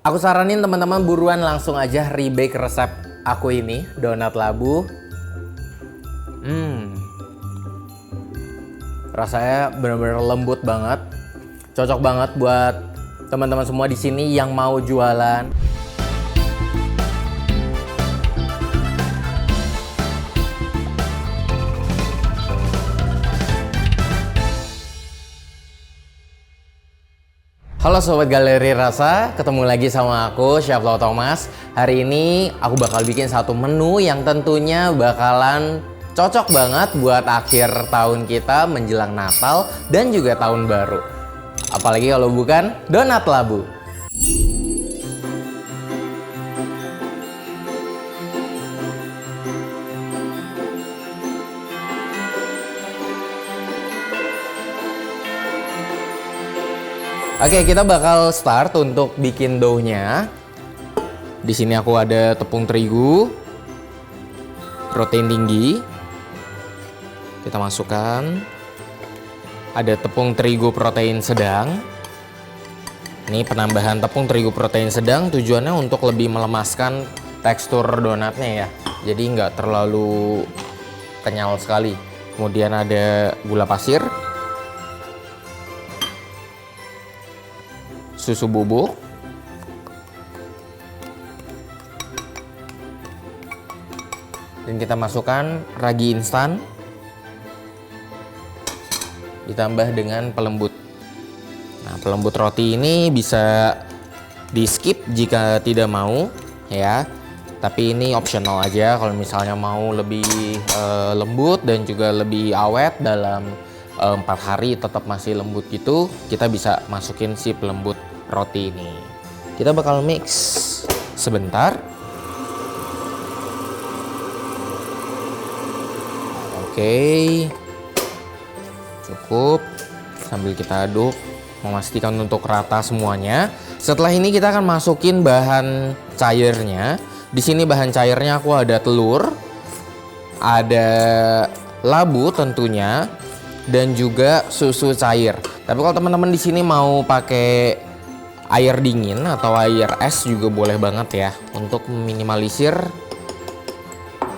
Aku saranin teman-teman buruan langsung aja rebake resep aku ini, donat labu. Rasanya benar-benar lembut banget. Cocok banget buat teman-teman semua di sini yang mau jualan. Halo Sobat Galeri Rasa, ketemu lagi sama aku, Chef Lau Thomas. Hari ini aku bakal bikin satu menu yang tentunya bakalan cocok banget buat akhir tahun kita menjelang Natal dan juga tahun baru. Apalagi kalau bukan donat labu. Oke, kita bakal start untuk bikin doughnya. Di sini aku ada tepung terigu, protein tinggi. Kita masukkan. Ada tepung terigu protein sedang. Ini penambahan tepung terigu protein sedang tujuannya untuk lebih melemaskan tekstur donatnya ya. Jadi nggak terlalu kenyal sekali. Kemudian ada gula pasir, susu bubuk, dan kita masukkan ragi instan, ditambah dengan pelembut. Nah, pelembut roti ini bisa di skip jika tidak mau ya, tapi ini optional aja. Kalau misalnya mau lebih lembut dan juga lebih awet dalam 4 hari tetap masih lembut gitu, kita bisa masukin si pelembut roti ini. Kita bakal mix sebentar. Oke, cukup. Sambil kita aduk, memastikan untuk rata semuanya. Setelah ini kita akan masukin bahan cairnya. Di sini bahan cairnya aku ada telur, ada labu tentunya, dan juga susu cair. Tapi kalau teman-teman di sini mau pakai air dingin atau air es juga boleh banget ya, untuk meminimalisir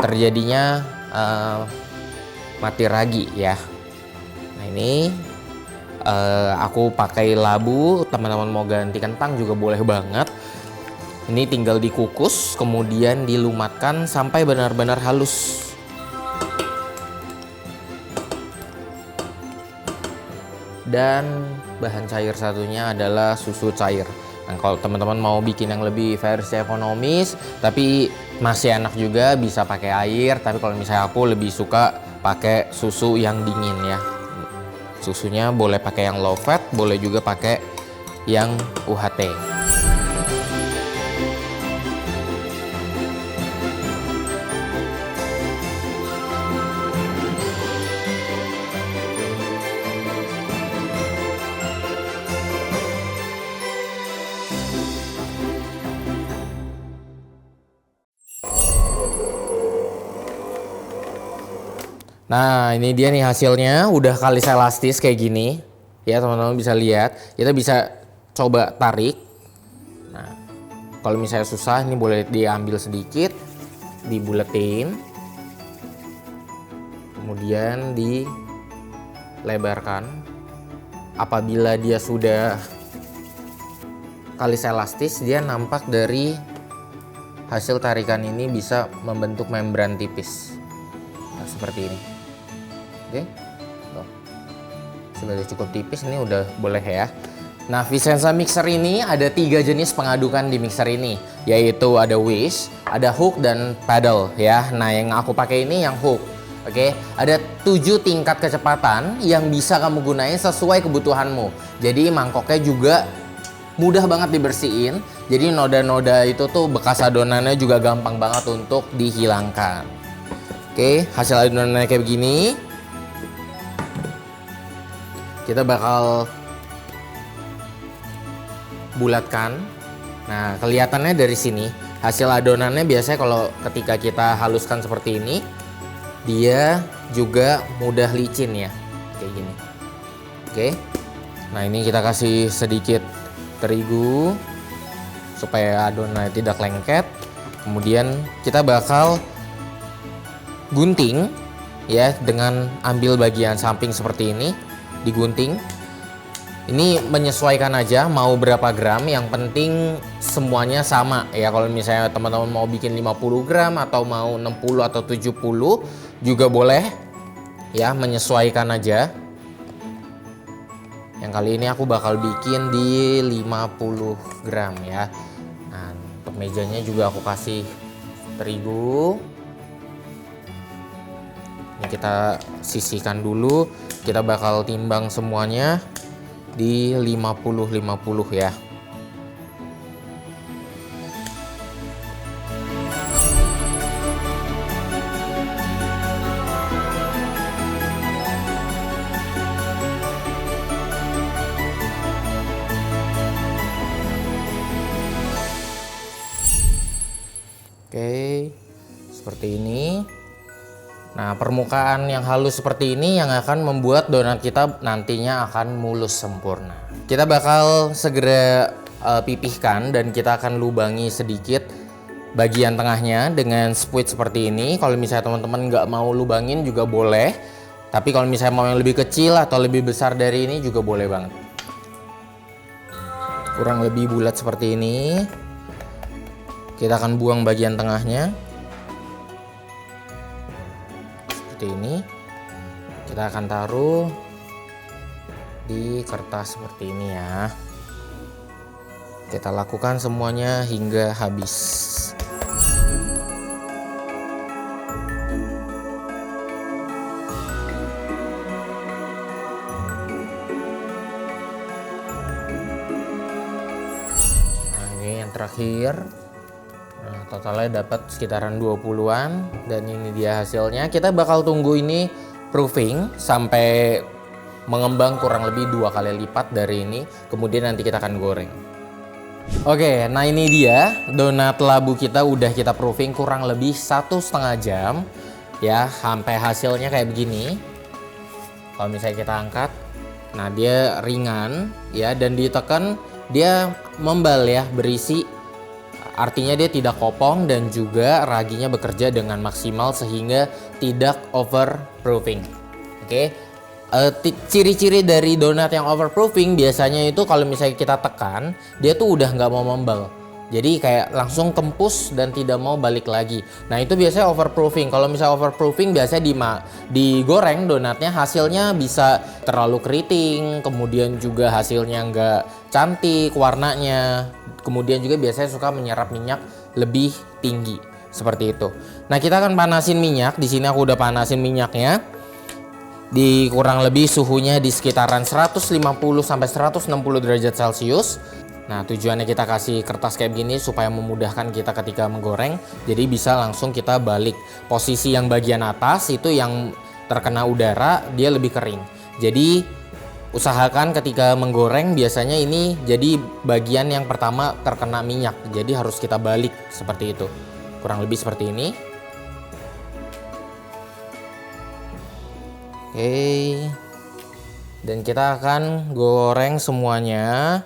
terjadinya mati ragi ya. Nah ini aku pakai labu, teman-teman mau ganti kentang juga boleh banget. Ini tinggal dikukus kemudian dilumatkan sampai benar-benar halus. Dan bahan cair satunya adalah susu cair. Nah, kalau teman-teman mau bikin yang lebih versi ekonomis tapi masih enak juga, bisa pakai air. Tapi kalau misalnya aku lebih suka pakai susu yang dingin ya. Susunya boleh pakai yang low fat, boleh juga pakai yang UHT. Nah, ini dia nih hasilnya, udah kalis elastis kayak gini. Ya, teman-teman bisa lihat. Kita bisa coba tarik. Nah, kalau misalnya susah, ini boleh diambil sedikit, dibuletin. Kemudian dilebarkan. Apabila dia sudah kalis elastis, dia nampak dari hasil tarikan ini bisa membentuk membran tipis. Nah, seperti ini. Oke, sudah cukup tipis, ini udah boleh ya. Nah, Vicenza mixer ini ada 3 jenis pengadukan di mixer ini, yaitu ada wish, ada hook, dan paddle ya. Nah, yang aku pakai ini yang hook. Oke, ada 7 tingkat kecepatan yang bisa kamu gunain sesuai kebutuhanmu. Jadi mangkoknya juga mudah banget dibersihin. Jadi noda-noda itu tuh bekas adonannya juga gampang banget untuk dihilangkan. Oke, hasil adonannya kayak begini. Kita bakal bulatkan. Nah, kelihatannya dari sini hasil adonannya biasanya kalau ketika kita haluskan seperti ini, dia juga mudah licin ya, kayak gini. Oke. Nah, ini kita kasih sedikit terigu, supaya adonannya tidak lengket. Kemudian kita bakal gunting ya dengan ambil bagian samping seperti ini, digunting. Ini menyesuaikan aja mau berapa gram, yang penting semuanya sama ya. Kalau misalnya teman-teman mau bikin 50 gram atau mau 60 atau 70 juga boleh ya, menyesuaikan aja. Yang kali ini aku bakal bikin di 50 gram ya. Nah, untuk mejanya juga aku kasih terigu. Ini kita sisihkan dulu, kita bakal timbang semuanya di 50-50 ya. Oke, seperti ini. Nah, permukaan yang halus seperti ini yang akan membuat donat kita nantinya akan mulus sempurna. Kita bakal segera pipihkan dan kita akan lubangi sedikit bagian tengahnya dengan spuit seperti ini. Kalau misalnya teman-teman nggak mau lubangin juga boleh. Tapi kalau misalnya mau yang lebih kecil atau lebih besar dari ini juga boleh banget. Kurang lebih bulat seperti ini. Kita akan buang bagian tengahnya. Seperti ini, kita akan taruh di kertas seperti ini ya. Kita lakukan semuanya hingga habis. Nah, ini yang terakhir. Nah, totalnya dapat sekitaran 20-an dan ini dia hasilnya. Kita bakal tunggu ini proofing sampai mengembang kurang lebih 2 kali lipat dari ini. Kemudian nanti kita akan goreng. Oke, nah ini dia donat labu kita udah kita proofing kurang lebih 1,5 jam ya, sampai hasilnya kayak begini. Kalau misalnya kita angkat, nah dia ringan ya, dan ditekan dia membal ya, berisi. Artinya dia tidak kopong dan juga raginya bekerja dengan maksimal sehingga tidak overproofing. Oke. Ciri-ciri dari donat yang overproofing biasanya itu kalau misalnya kita tekan, dia tuh udah nggak mau membal. Jadi kayak langsung kempus dan tidak mau balik lagi. Nah itu biasanya overproofing. Kalau misalnya overproofing biasanya digoreng donatnya hasilnya bisa terlalu keriting, kemudian juga hasilnya nggak cantik warnanya. Kemudian juga biasanya suka menyerap minyak lebih tinggi seperti itu. Nah kita akan panasin minyak. Di sini aku udah panasin minyaknya. Di kurang lebih suhunya di sekitaran 150 sampai 160 derajat Celcius. Nah tujuannya kita kasih kertas kayak gini supaya memudahkan kita ketika menggoreng. Jadi bisa langsung kita balik. Posisi yang bagian atas itu yang terkena udara dia lebih kering. Jadi usahakan ketika menggoreng biasanya ini jadi bagian yang pertama terkena minyak. Jadi harus kita balik seperti itu. Kurang lebih seperti ini. Oke. Dan kita akan goreng semuanya.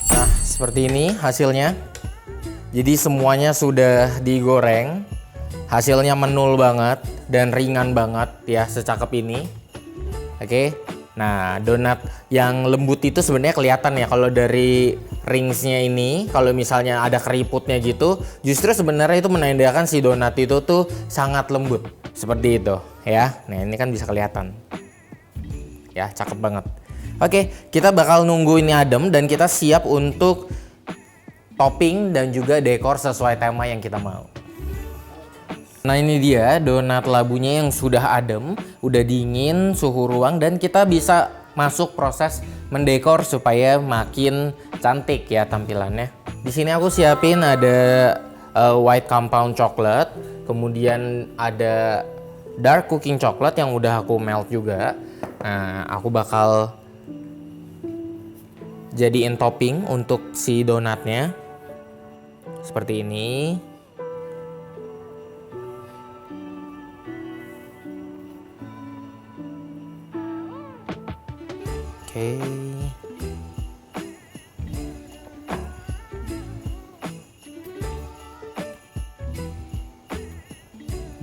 Nah, seperti ini hasilnya. Jadi semuanya sudah digoreng. Hasilnya menul banget dan ringan banget ya, secakep ini. Oke. Nah, donat yang lembut itu sebenarnya kelihatan ya kalau dari ringsnya ini. Kalau misalnya ada keriputnya gitu, justru sebenarnya itu menandakan si donat itu tuh sangat lembut. Seperti itu ya. Nah, ini kan bisa kelihatan. Ya, cakep banget. Oke, kita bakal nunggu ini adem dan kita siap untuk topping dan juga dekor sesuai tema yang kita mau. Nah ini dia donat labunya yang sudah adem, udah dingin suhu ruang, dan kita bisa masuk proses mendekor supaya makin cantik ya tampilannya. Di sini aku siapin ada white compound chocolate, kemudian ada dark cooking chocolate yang udah aku melt juga. Nah aku bakal jadiin topping untuk si donatnya. seperti ini. Oke.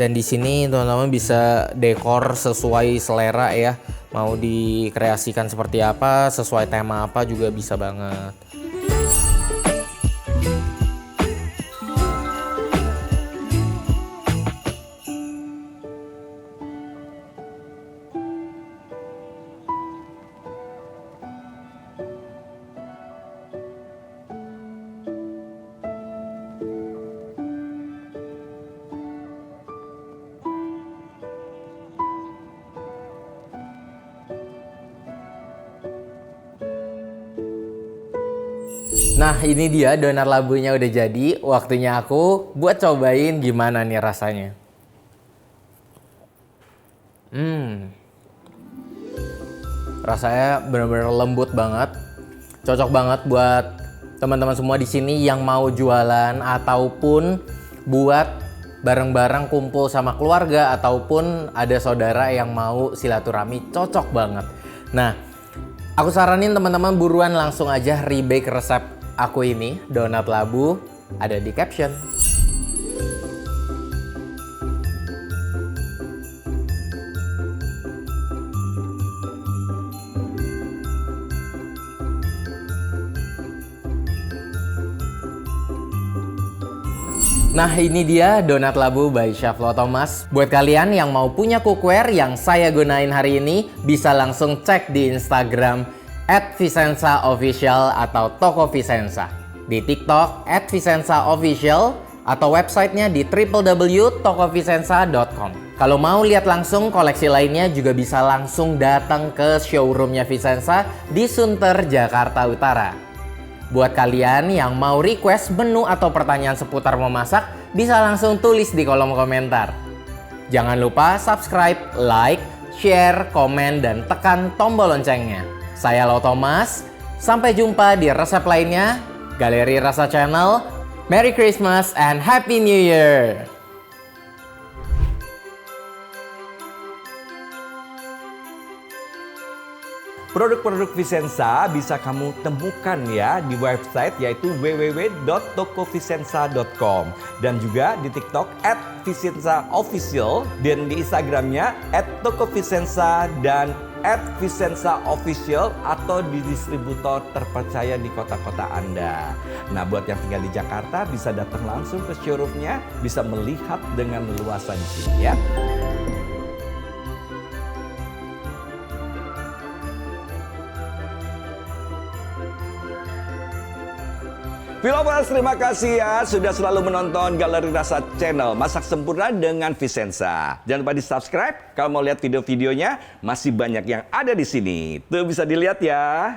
Dan di sini teman-teman bisa dekor sesuai selera ya. Mau dikreasikan seperti apa, sesuai tema apa juga bisa banget. Nah, ini dia donat labunya udah jadi. Waktunya aku buat cobain gimana nih rasanya. Rasanya bener-bener lembut banget. Cocok banget buat teman-teman semua di sini yang mau jualan ataupun buat bareng-bareng kumpul sama keluarga ataupun ada saudara yang mau silaturahmi. Cocok banget. Nah, aku saranin teman-teman buruan langsung aja rebake resep aku ini, donat labu, ada di caption. Nah, ini dia donat labu by Chef Lo Thomas. Buat kalian yang mau punya cookware yang saya gunain hari ini, bisa langsung cek di Instagram @vicenza_official atau Toko Vicenza. Di TikTok @vicenza_official atau websitenya di www.tokovicenza.com. Kalau mau lihat langsung koleksi lainnya juga bisa langsung datang ke showroomnya Vicenza di Sunter, Jakarta Utara. Buat kalian yang mau request menu atau pertanyaan seputar memasak, bisa langsung tulis di kolom komentar. Jangan lupa subscribe, like, share, komen, dan tekan tombol loncengnya. Saya Lo Thomas, sampai jumpa di resep lainnya. Galeri Rasa Channel, Merry Christmas and Happy New Year! Produk-produk Vicenza bisa kamu temukan ya di website yaitu www.tokovicenza.com dan juga di TikTok @vicenzaofficial dan di Instagramnya @tokovicenza dan @vicenzaofficial atau di distributor terpercaya di kota-kota Anda. Nah, buat yang tinggal di Jakarta bisa datang langsung ke showroomnya, bisa melihat dengan leluasa di sini ya. Viewers, terima kasih ya sudah selalu menonton Galeri Rasa Channel. Masak sempurna dengan Vicenza. Jangan lupa di subscribe kalau mau lihat video-videonya. Masih banyak yang ada di sini. Tuh bisa dilihat ya.